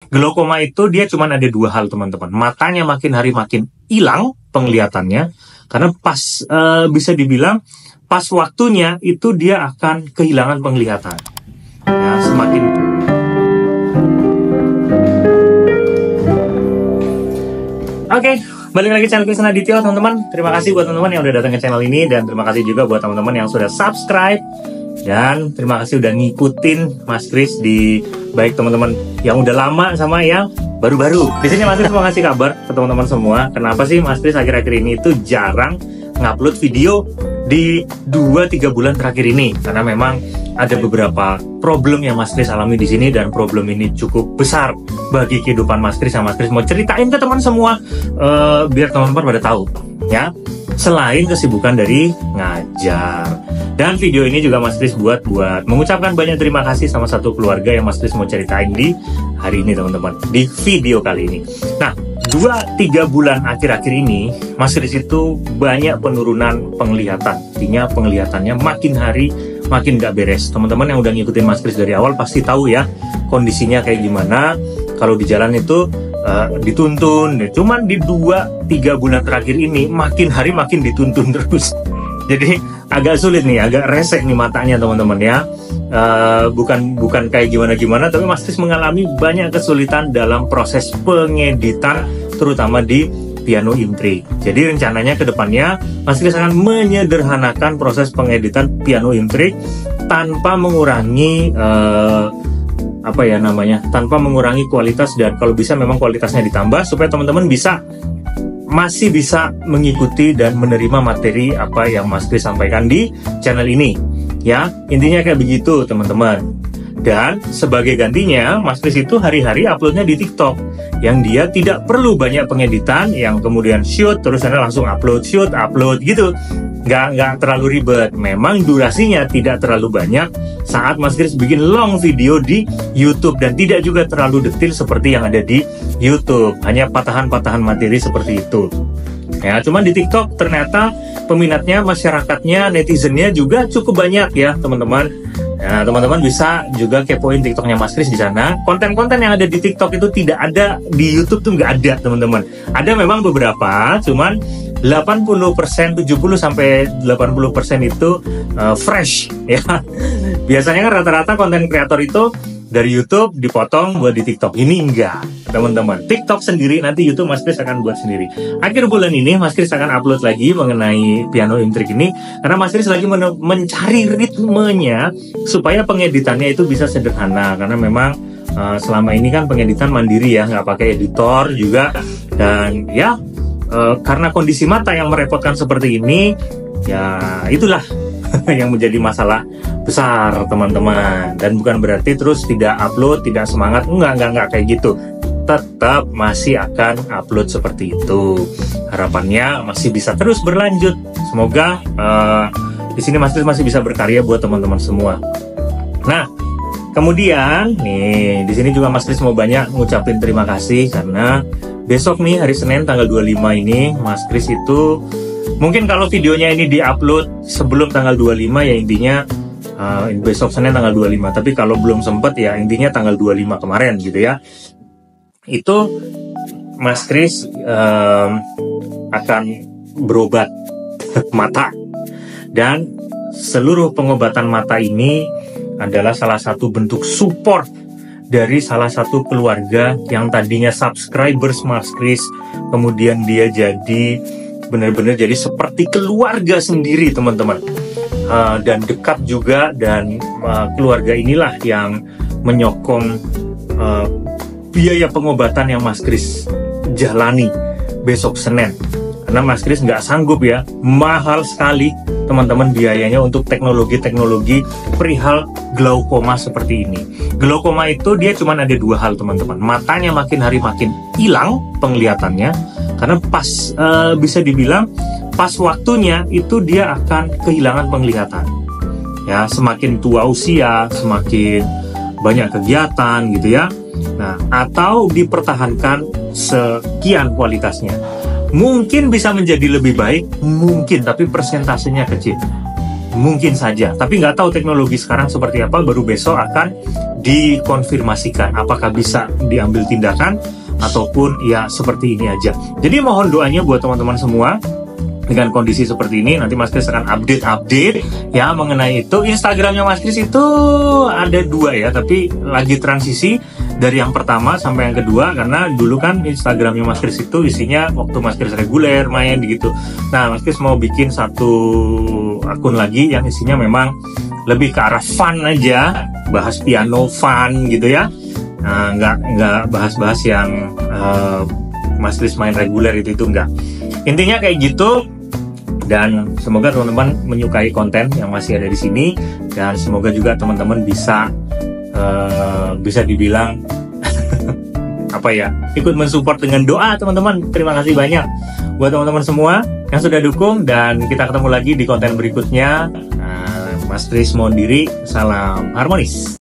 Glaukoma itu dia cuma ada dua hal teman-teman. Matanya makin hari makin hilang penglihatannya, karena pas bisa dibilang pas waktunya itu dia akan kehilangan penglihatan. Ya, semakin Oke, balik lagi channel Krisna Aditya teman-teman. Terima kasih buat teman-teman yang udah datang ke channel ini, dan terima kasih juga buat teman-teman yang sudah subscribe, dan terima kasih udah ngikutin Mas Kris di baik teman-teman yang udah lama sama yang baru-baru. Di sini Mas Kris mau ngasih kabar ke teman-teman semua. Kenapa sih Mas Kris akhir-akhir ini itu jarang ngupload video di 2-3 bulan terakhir ini? Karena memang ada beberapa problem yang Mas Kris alami di sini, dan problem ini cukup besar bagi kehidupan Mas Kris. Mas Kris mau ceritain ke teman semua biar teman-teman pada tahu ya. Selain kesibukan dari ngajar, dan video ini juga Mas Kris buat mengucapkan banyak terima kasih sama satu keluarga yang Mas Kris mau ceritain di hari ini teman-teman, di video kali ini. Nah, 2-3 bulan akhir-akhir ini Mas Kris itu banyak penurunan penglihatan. Artinya penglihatannya makin hari makin gak beres. Teman-teman yang udah ngikutin Mas Kris dari awal pasti tahu ya kondisinya kayak gimana. Kalau di jalan itu dituntun. Cuman di 2-3 bulan terakhir ini makin hari makin dituntun terus. Jadi agak sulit nih, agak resek nih matanya teman-teman ya. Bukan kayak gimana-gimana, tapi Mas Kris mengalami banyak kesulitan dalam proses pengeditan, terutama di Piano Intrik. Jadi rencananya ke depannya Mas Kris akan menyederhanakan proses pengeditan Piano Intrik tanpa mengurangi tanpa mengurangi kualitas, dan kalau bisa memang kualitasnya ditambah supaya teman-teman masih bisa mengikuti dan menerima materi apa yang Mas Kris sampaikan di channel ini ya. Intinya kayak begitu teman-teman. Dan sebagai gantinya Mas Kris itu hari-hari uploadnya di TikTok, yang dia tidak perlu banyak pengeditan, yang kemudian shoot terus langsung upload, shoot upload gitu. Nggak terlalu ribet. Memang durasinya tidak terlalu banyak saat Mas Kris bikin long video di YouTube, dan tidak juga terlalu detail seperti yang ada di YouTube, hanya patahan-patahan materi seperti itu ya. Cuman di TikTok ternyata peminatnya, masyarakatnya, netizennya juga cukup banyak ya teman-teman. Nah, teman-teman bisa juga kepoin TikToknya Mas Kris di sana. Konten-konten yang ada di TikTok itu tidak ada di YouTube tuh, nggak ada teman-teman. Ada memang beberapa, cuman 80%, 70-80% itu fresh ya. Biasanya kan rata-rata konten kreator itu dari YouTube dipotong buat di TikTok. Ini enggak teman-teman, TikTok sendiri, nanti YouTube Mas Kris akan buat sendiri. Akhir bulan ini Mas Kris akan upload lagi mengenai Piano Intrik ini, karena Mas Kris lagi mencari ritmenya supaya pengeditannya itu bisa sederhana. Karena memang selama ini kan pengeditan mandiri ya, nggak pakai editor juga. Dan ya karena kondisi mata yang merepotkan seperti ini, ya itulah yang menjadi masalah besar teman-teman. Dan bukan berarti terus tidak upload, tidak semangat, enggak kayak gitu. Tetap masih akan upload seperti itu. Harapannya masih bisa terus berlanjut. Semoga di sini Mas Kris masih bisa berkarya buat teman-teman semua. Nah, kemudian nih di sini juga Mas Kris mau banyak ngucapin terima kasih, karena besok nih hari Senin tanggal 25 ini Mas Kris itu, mungkin kalau videonya ini diupload sebelum tanggal 25 ya intinya besok Senin tanggal 25. Tapi kalau belum sempet ya intinya tanggal 25 kemarin gitu ya. Itu Mas Kris akan berobat mata. Dan seluruh pengobatan mata ini adalah salah satu bentuk support dari salah satu keluarga yang tadinya subscribers Mas Kris. Kemudian dia jadi benar-benar jadi seperti keluarga sendiri teman-teman, dan dekat juga. Dan keluarga inilah yang menyokong biaya pengobatan yang Mas Kris jalani besok Senin. Karena Mas Kris nggak sanggup ya, mahal sekali teman-teman biayanya untuk teknologi-teknologi perihal glaukoma seperti ini. Glaukoma itu dia cuma ada dua hal teman-teman. Matanya makin hari makin hilang penglihatannya, karena pas bisa dibilang pas waktunya itu dia akan kehilangan penglihatan ya. Semakin tua usia semakin banyak kegiatan gitu ya. Nah, atau dipertahankan sekian kualitasnya, mungkin bisa menjadi lebih baik, mungkin, tapi persentasenya kecil. Mungkin saja, tapi nggak tahu teknologi sekarang seperti apa. Baru besok akan dikonfirmasikan apakah bisa diambil tindakan ataupun ya seperti ini aja. Jadi mohon doanya buat teman-teman semua. Dengan kondisi seperti ini, nanti Mas Kris akan update ya mengenai itu. Instagramnya Mas Kris itu ada 2 ya, tapi lagi transisi dari yang pertama sampai yang kedua, karena dulu kan Instagramnya Mas Kris itu isinya waktu Mas Kris reguler main gitu. Nah, Mas Kris mau bikin satu akun lagi yang isinya memang lebih ke arah fun aja, bahas piano fun gitu ya. Nah, nggak bahas-bahas yang Mas Kris main reguler itu enggak. Intinya kayak gitu. Dan semoga teman-teman menyukai konten yang masih ada di sini, dan semoga juga teman-teman bisa dibilang apa ya, ikut mensupport dengan doa teman-teman. Terima kasih banyak buat teman-teman semua yang sudah dukung, dan kita ketemu lagi di konten berikutnya. Mas Kris mohon diri, salam harmonis.